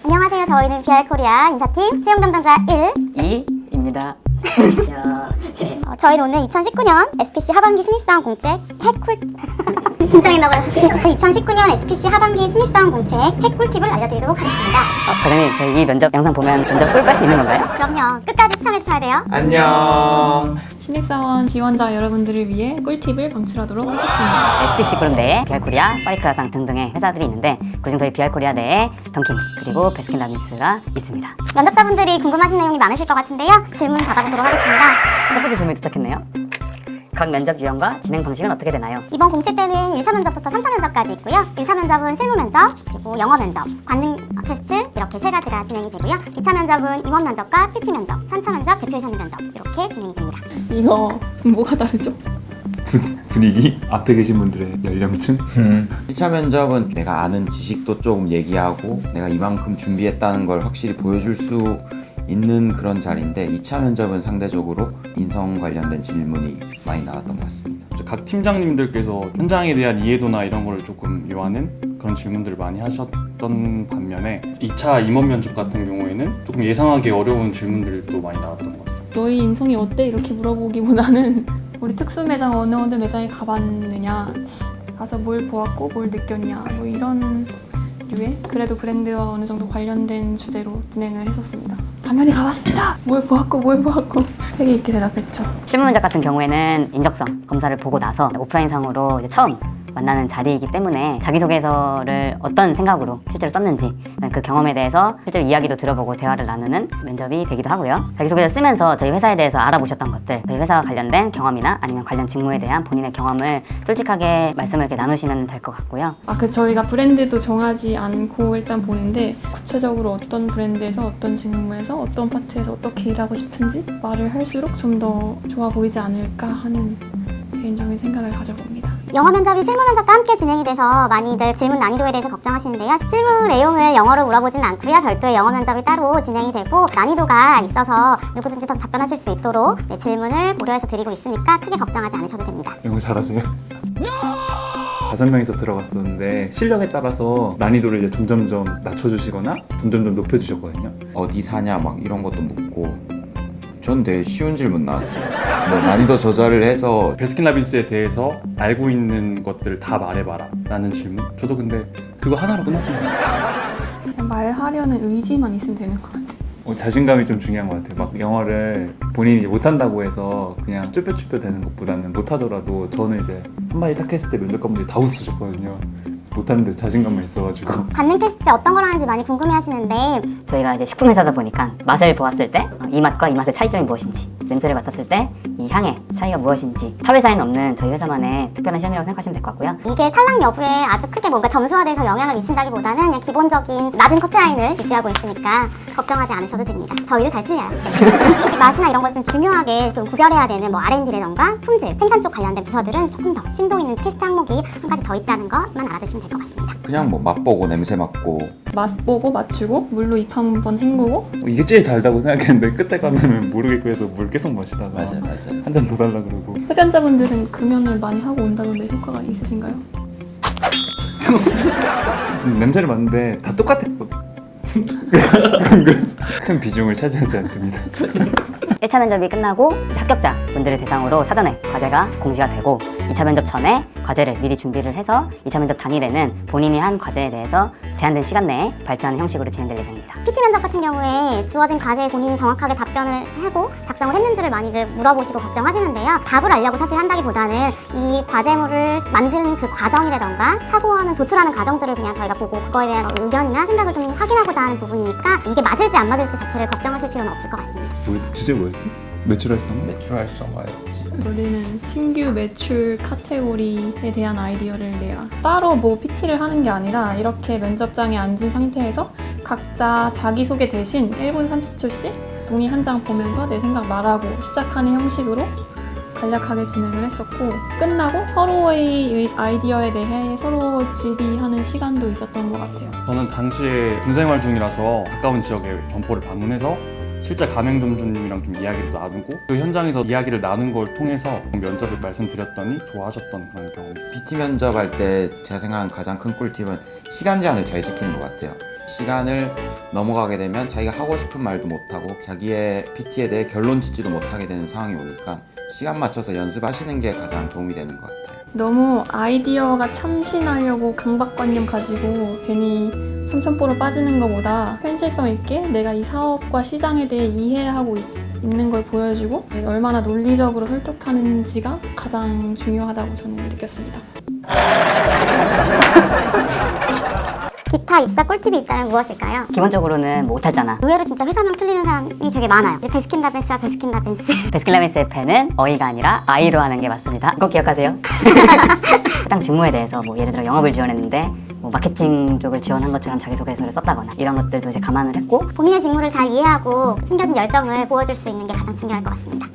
안녕하세요. 저희는 BR코리아 인사팀 채용 담당자 1, 2입니다. 저희는 오늘 2019년 SPC 하반기 신입사원 공채 핵꿀 긴장했나봐요. 2019년 SPC 하반기 신입사원 공채 핵꿀팁을 알려드리도록 하겠습니다. 과장님, 저희 이 면접 영상 보면 면접 꿀빨 수 있는 건가요? 그럼요. 끝까지 시청해주셔야 돼요. 안녕. 신입사원 지원자 여러분들을 위해 꿀팁을 방출하도록 하겠습니다. SPC 그룹 내에 BR코리아, 파리크라상 등등의 회사들이 있는데 그중 저희 BR코리아 내에 던킨 그리고 베스킨라빈스가 있습니다. 면접자분들이 궁금하신 내용이 많으실 것 같은데요. 질문 받아보도록 하겠습니다. 첫 번째 질문이 도착했네요. 각 면접 유형과 진행 방식은 어떻게 되나요? 이번 공채 때는 1차 면접부터 3차 면접까지 있고요. 1차 면접은 실무 면접, 그리고 영어 면접, 관능 테스트 이렇게 세 가지가 진행이 되고요. 2차 면접은 임원 면접과 PT 면접, 3차 면접 대표이사님 면접 이렇게 진행이 됩니다. 이거 뭐가 다르죠? 분위기? 앞에 계신 분들의 연령층? 1차 면접은 내가 아는 지식도 조금 얘기하고 내가 이만큼 준비했다는 걸 확실히 보여줄 수 있는 그런 자리인데 2차 면접은 상대적으로 인성 관련된 질문이 많이 나왔던 것 같습니다. 각 팀장님들께서 현장에 대한 이해도나 이런 걸 조금 요하는 그런 질문들을 많이 하셨던 반면에 2차 임원 면접 같은 경우에는 조금 예상하기 어려운 질문들도 많이 나왔던 것 같습니다. 너희 인성이 어때? 이렇게 물어보기보다는 우리 특수 매장 어느 매장에 가봤느냐, 가서 뭘 보았고 뭘 느꼈냐, 뭐 이런 류의 그래도 브랜드와 어느 정도 관련된 주제로 진행을 했었습니다. 당연히 가봤습니다. 뭘 보았고 되게 있게 대답했죠. 실무 면접 같은 경우에는 인적성 검사를 보고 나서 오프라인상으로 이제 처음 만나는 자리이기 때문에 자기소개서를 어떤 생각으로 실제로 썼는지 그 경험에 대해서 실제로 이야기도 들어보고 대화를 나누는 면접이 되기도 하고요. 자기소개서 쓰면서 저희 회사에 대해서 알아보셨던 것들, 저희 회사와 관련된 경험이나 아니면 관련 직무에 대한 본인의 경험을 솔직하게 말씀을 이렇게 나누시면 될 것 같고요. 저희가 브랜드도 정하지 않고 일단 보는데 구체적으로 어떤 브랜드에서 어떤 직무에서 어떤 파트에서 어떻게 일하고 싶은지 말을 할수록 좀 더 좋아 보이지 않을까 하는 개인적인 생각을 가져봅니다. 영어 면접이 실무 면접과 함께 진행이 돼서 많이들 질문 난이도에 대해서 걱정하시는데요. 실무 내용을 영어로 물어보지는 않고요. 별도의 영어 면접이 따로 진행이 되고 난이도가 있어서 누구든지 더 답변하실 수 있도록 질문을 고려해서 드리고 있으니까 크게 걱정하지 않으셔도 됩니다. 영어 잘하세요? 5명이서 들어갔었는데 실력에 따라서 난이도를 이제 점점점 낮춰주시거나 점점점 높여주셨거든요. 어디 사냐 막 이런 것도 묻고 전 되게 쉬운 질문 나왔어요. 뭐 난이도 조절을 해서 베스킨라빈스에 대해서 알고 있는 것들을 다 말해봐라 라는 질문? 저도 근데 그거 하나로 끝났거든요. 그냥 말하려는 의지만 있으면 되는 것 같아요. 자신감이 좀 중요한 것 같아요. 막 영어를 본인이 못한다고 해서 그냥 쭈뼛쭈뼛 되는 것보다는 못하더라도 저는 이제 한마디 딱 했을 때 면접관분들이 다 웃으셨거든요. 못하는데 자신감만 있어가지고. 관능 테스트 때 어떤 걸 하는지 많이 궁금해하시는데 저희가 이제 식품 회사다 보니까 맛을 보았을 때 이 맛과 이 맛의 차이점이 무엇인지, 냄새를 맡았을 때 이 향의 차이가 무엇인지 타 회사에는 없는 저희 회사만의 특별한 시험이라고 생각하시면 될 것 같고요. 이게 탈락 여부에 아주 크게 뭔가 점수화돼서 영향을 미친다기보다는 그냥 기본적인 낮은 커트라인을 유지하고 있으니까 걱정하지 않으셔도 됩니다. 저희도 잘 틀려요. 맛이나 이런 걸 좀 중요하게 좀 구별해야 되는 뭐 R&D라던가 품질, 생산 쪽 관련된 부서들은 조금 더 심도 있는 테스트 항목이 한 가지 더 있다는 것만 알아두시면 될 것 같습니다. 그냥 뭐 맛보고 냄새 맡고 맛보고 맞추고 물로 입 한번 헹구고 이게 제일 달다고 생각했는데 끝에 가면은 모르겠고 해서 물 계속 마시다가 맞아요. 한 잔 더 달라 그러고. 흡연자분들은 금연을 많이 하고 온다던데 효과가 있으신가요? 냄새를 맡는데 다 똑같았거든. 그래서 큰 비중을 차지하지 않습니다. 1차 면접이 끝나고 합격자 분들을 대상으로 사전에 과제가 공지가 되고 2차 면접 전에 과제를 미리 준비를 해서 2차 면접 당일에는 본인이 한 과제에 대해서 제한된 시간 내에 발표하는 형식으로 진행될 예정입니다. PT 면접 같은 경우에 주어진 과제에 본인이 정확하게 답변을 하고 작성을 했는지를 많이들 물어보시고 걱정하시는데요. 답을 알려고 사실 한다기보다는 이 과제물을 만드는 그 과정이라던가 사고하는 도출하는 과정들을 그냥 저희가 보고 그거에 대한 의견이나 생각을 좀 확인하고자 하는 부분이니까 이게 맞을지 안 맞을지 자체를 걱정하실 필요는 없을 것 같습니다. 주제 뭐였지? 매출활성? 매출활성화였지. 우리는 신규 매출 카테고리에 대한 아이디어를 내라. 따로 뭐 PT를 하는 게 아니라 이렇게 면접장에 앉은 상태에서 각자 자기소개 대신 1분 30초씩 종이 한 장 보면서 내 생각 말하고 시작하는 형식으로 간략하게 진행을 했었고 끝나고 서로의 아이디어에 대해 서로 질의하는 시간도 있었던 것 같아요. 저는 당시에 군생활 중이라서 가까운 지역에 점포를 방문해서 실제 가맹점주님이랑 좀 이야기를 나누고 그 현장에서 이야기를 나눈 걸 통해서 면접을 말씀드렸더니 좋아하셨던 그런 경험이 있습니다. PT 면접할 때 제가 생각하는 가장 큰 꿀팁은 시간 제한을 잘 지키는 것 같아요. 시간을 넘어가게 되면 자기가 하고 싶은 말도 못하고 자기의 PT에 대해 결론 짓지도 못하게 되는 상황이 오니까 시간 맞춰서 연습하시는 게 가장 도움이 되는 것 같아요. 너무 아이디어가 참신하려고 강박관념 가지고 괜히 삼천포로 빠지는 것보다 현실성 있게 내가 이 사업과 시장에 대해 이해하고 있는 걸 보여주고 얼마나 논리적으로 설득하는지가 가장 중요하다고 저는 느꼈습니다. 기타 입사 꿀팁이 있다면 무엇일까요? 기본적으로는 뭐 오탈자나 의외로 진짜 회사명 틀리는 사람이 되게 많아요. 베스킨라빈스와 베스킨라빈스. 베스킨라빈스의 펜은 어이가 아니라 아이로 하는 게 맞습니다. 꼭 기억하세요. 해당 직무에 대해서 뭐 예를 들어 영업을 지원했는데 뭐 마케팅 쪽을 지원한 것처럼 자기소개서를 썼다거나 이런 것들도 이제 감안을 했고 본인의 직무를 잘 이해하고 숨겨진 열정을 보여줄 수 있는 게 가장 중요할 것 같습니다.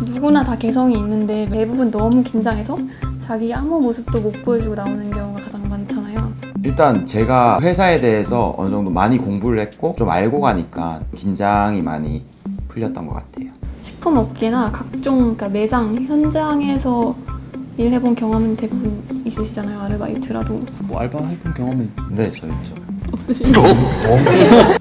누구나 다 개성이 있는데 대부분 너무 긴장해서 자기 아무 모습도 못 보여주고 나오는 경우가 가장 많잖아요. 일단 제가 회사에 대해서 어느 정도 많이 공부를 했고 좀 알고 가니까 긴장이 많이 풀렸던 것 같아요. 식품 업계나 각종 그러니까 매장, 현장에서 일해본 경험은 대부분 있으시잖아요. 아르바이트라도. 뭐 알바 해본 경험이 네, 저 있죠. 없으시죠?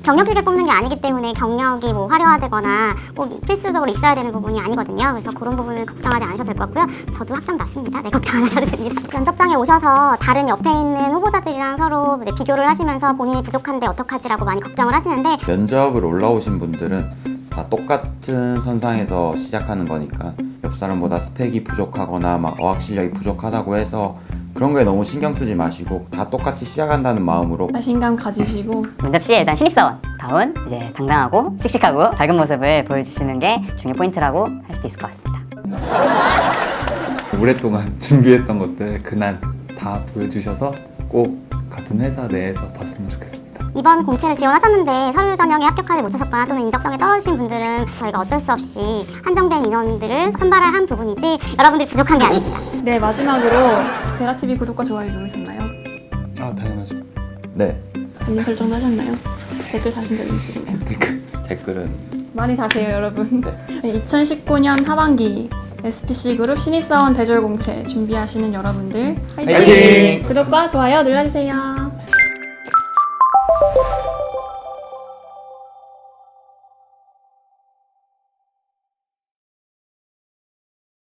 경력직을 뽑는 게 아니기 때문에 경력이 뭐 화려하다거나 꼭 필수적으로 있어야 되는 부분이 아니거든요. 그래서 그런 부분을 걱정하지 않으셔도 될 것 같고요. 저도 학점 났습니다. 네, 걱정 안 하셔도 됩니다. 면접장에 오셔서 다른 옆에 있는 후보자들이랑 서로 이제 비교를 하시면서 본인이 부족한데 어떡하지라고 많이 걱정을 하시는데 면접을 올라오신 분들은 다 똑같은 선상에서 시작하는 거니까 옆 사람보다 스펙이 부족하거나 막 어학 실력이 부족하다고 해서 그런 거에 너무 신경 쓰지 마시고 다 똑같이 시작한다는 마음으로 자신감 가지시고 면접 시에 일단 신입사원다운 이제 당당하고 씩씩하고 밝은 모습을 보여주시는 게 중요 포인트라고 할 수도 있을 것 같습니다. 오랫동안 준비했던 것들 그날 다 보여주셔서 꼭 같은 회사 내에서 봤으면 좋겠습니다. 이번 공채를 지원하셨는데 서류 전형에 합격하지 못하셨거나 또는 인적성에 떨어지신 분들은 저희가 어쩔 수 없이 한정된 인원들을 선발을 한 부분이지 여러분들이 부족한 게 아닙니다. 네, 마지막으로 베라TV 구독과 좋아요 누르셨나요? 아 당연하죠. 네, 알림 설정도 하셨나요? 댓글 다신 적 있으신가요? 댓글은 많이 다세요, 여러분. 네, 2019년 하반기 SPC 그룹 신입사원 대졸 공채 준비하시는 여러분들 화이팅! 구독과 좋아요 눌러주세요.